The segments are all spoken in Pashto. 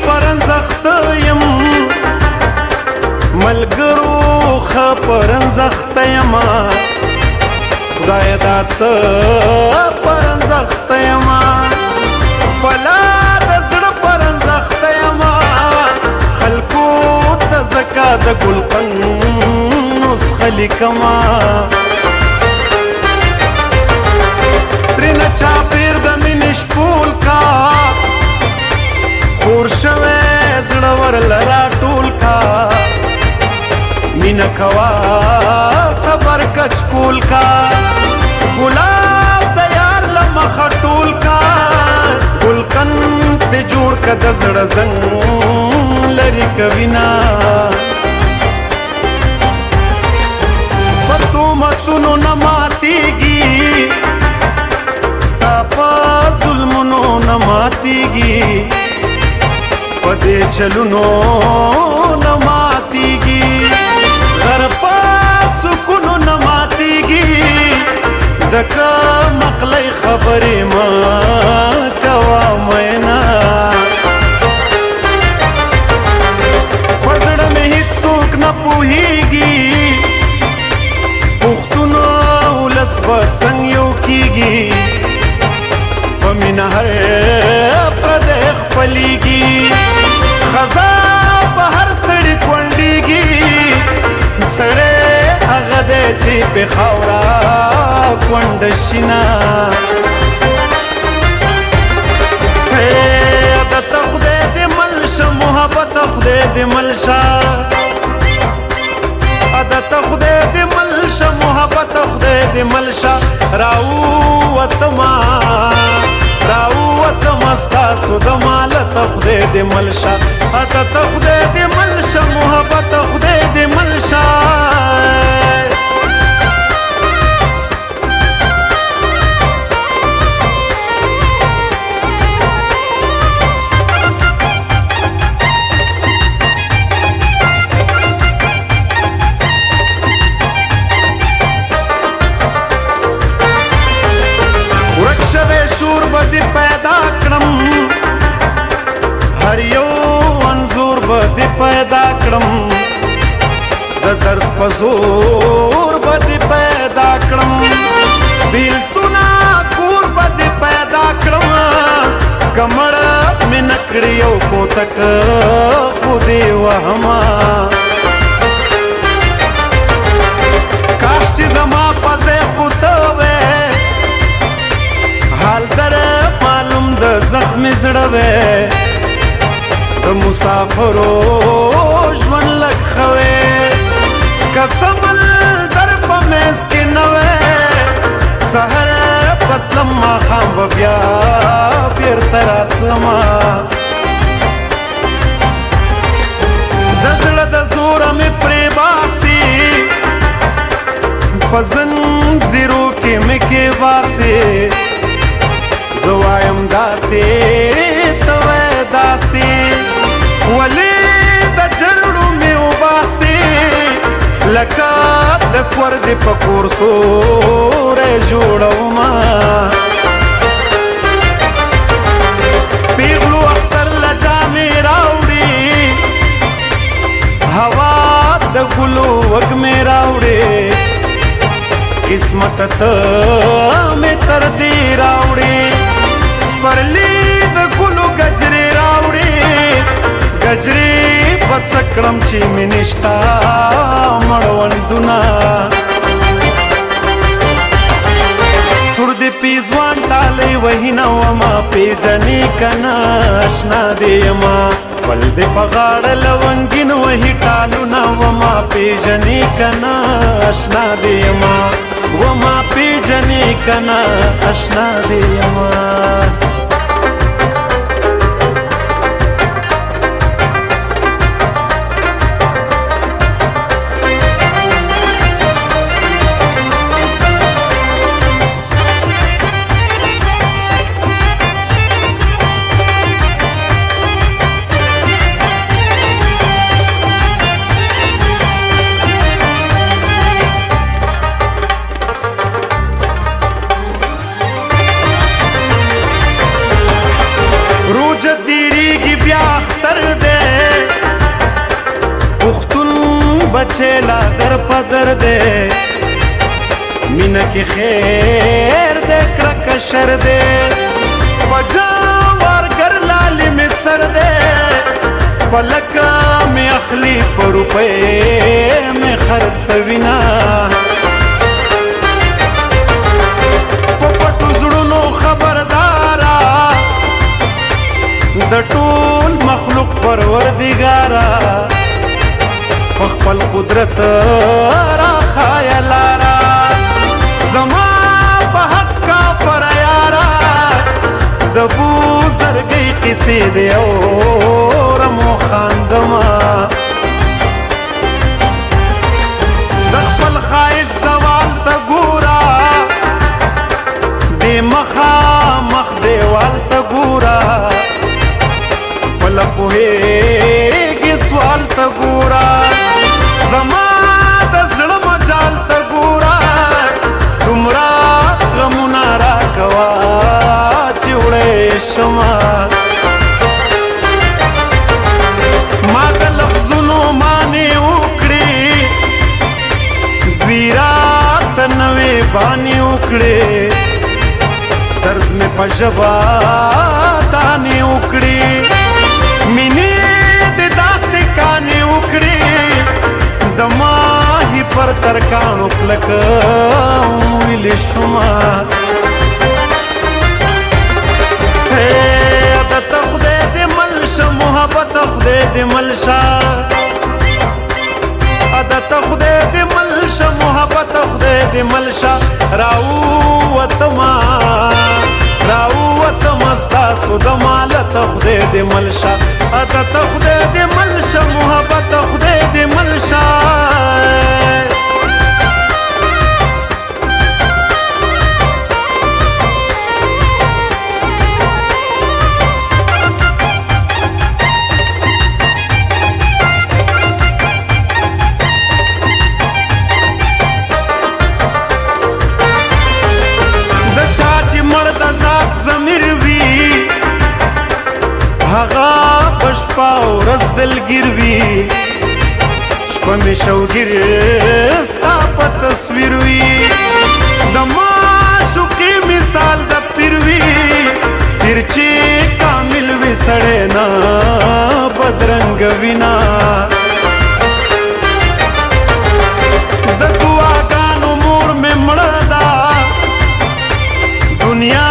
پرنزخت یم ملګرو ښه پرنزخت یما خدای دا څه پرنزخت یما خپله د زړه پرنزخت یما خلکو ته ځکه د ګلقن نسخه لیکمه ترېنه چاپېر د مینې شپول کا خور شوی زړه ورله راټول کا مینه کوه صبر کچکول کا ګلاب د یار له مخه ټول کا ګلقن دې جوړ که د زړه زنګ لرې کوینه په تهمتونو نه ماتېږي ستا په ظلمونو نه ماتېږي په دې چلونو نه ماتېږي غر په سکونو نه ماتېږي د که مقلۍ خبرې مه کوه مینا په زړه مې هېڅوک نه پوهېږي پښتون ولس به څنګه یو کېږي په مینه هر پردی خپلېږي خزا په هر سړي کونډېږي سړی هغه دی چې پې خاوره کونډه شي نه عادته خدای دې مل شه محبته خدای دې مل شه عادته خدای دې مل شه محبته خدای دې مل شه راووتمه ستاسو د مالته خدای دې مل شه عادته خدای دې مل شه محبته خدای دې مل شه ورک شوی شور به دې پیدا کړم هر یو انځور به دې پیدا کړم د درد په زور به دې پیدا کړم بیلتونه کور به دې پیدا کړم که مړه مې نه کړي یو کوتک خو دې وهمه کاش چې زما په ځای خو ته وې حال در معلوم د زخم زړه وې د مسافرو ژوند لږ ښه وې که سمندر په منځ کې نه وې سحر به تلم ماښام به بیا بېرته راتلمه د زړه د زوره مې پرې باسي په زنځیرو کې مې کې باسي زه وایم داسې ته وایې داسې ولې د جرړو مې وباسې لکه د کور دې په کور سوری جوړومه پیغلو اختر له جامې راوړي هوا د ګلو وږمې راوړي قسمت ته مې تر دې راوړي سپرلي د ګلو ګجرې راوړي ګجرې به څه کړم چې مې نشته مړوندونه سور دې پیزوان ټالۍ وهي نه ومه پېژنې که نه اشنا دې یمه بل دې په غاړه لونګین وهي ټالونه ومه پېژنې که نه اشنا دې یمه وما پیجنې که نه اشنا دې یمه بچے لا در پدر دے مینه کې خیر دے کرک شر دے وجا ورګر لالی می سر دے پلکا می اخلی پر روپے می خرڅوینا پپټو زړونو خبردارا د ټول مخلوق پروردګارا خپل قدرت را خیالارا زما په حق کا پر یارا د بوزرګي قصې دی اور مو خاندما د خپل خایس سوال ته ګورا د مخا مخ دیوال ته ګورا خپل پوهېږي سوال ته ګورا زما د زړه مجال ته ګورا دومره غمونه راکوه چې وړی شمه ما د لفظونو معنې وکړې دوی راته نوې بانې وکړې درد مې په ژبه دانې وکړې مینې د داسې کانې وکړې د ماهي پر ترکانو کلک ویلې شومه عادت خدای دې مل شه محبت خدای دې مل شه عادت خدای دې مل شه محبت خدای دې مل شه راووتم ستاسو د مالت خدای دې مل شه عادت خدای دې مل شه محبت خدای دې مل شه هغه پشپا ورځ دلګیر وي شپه مې شوګیر ستا په تصویر وي د معشوقې مثال د پیر وي پیر چې کامل وي سړی نه بدرنګ وینا د دعاګانو مور مې مړه ده دنیا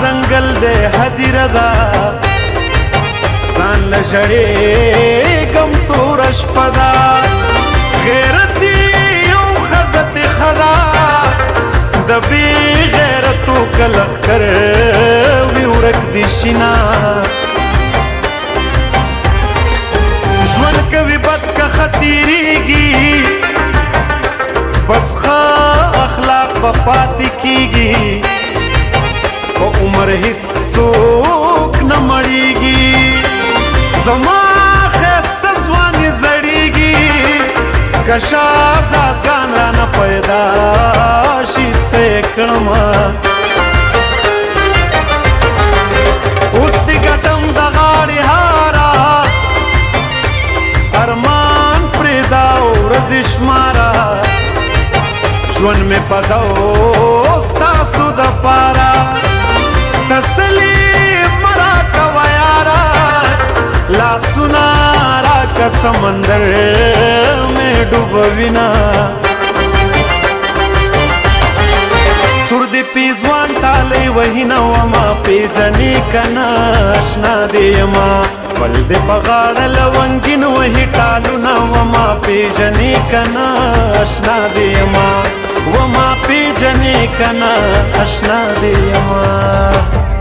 ځنګل دی هدیره ده ځان له ژړېږم توره شپه ده غیرتي یو ښځه ښه ده د بې غیرتو که لښکر وي ورک دي شینه ژوند کوي بد که ښه تېرېږي بس ښه اخلاق به پاتې کېږي په عمر هېڅوک نه مړېږي زما خیسته ځواني زړېږي که شهزادګان رانه پیدا شي څه یې کړمه اوس دې ګټم د غاړې هاره ارمان پرېږده ورځې شماره ژوند مې فدا و ستاسو دپاره تسلي مه راکوه یاره لاسونه راکه سمندر مې ډوبوینه سور دې پیزوان ټالی وهینه وما پیژنې که نه اشنا دې یمه بل دې په غاړه لونګین وهي ټالونه وما پیژنې که نه اشنا دې یمه وما پیژنې که نه اشنا دې یمه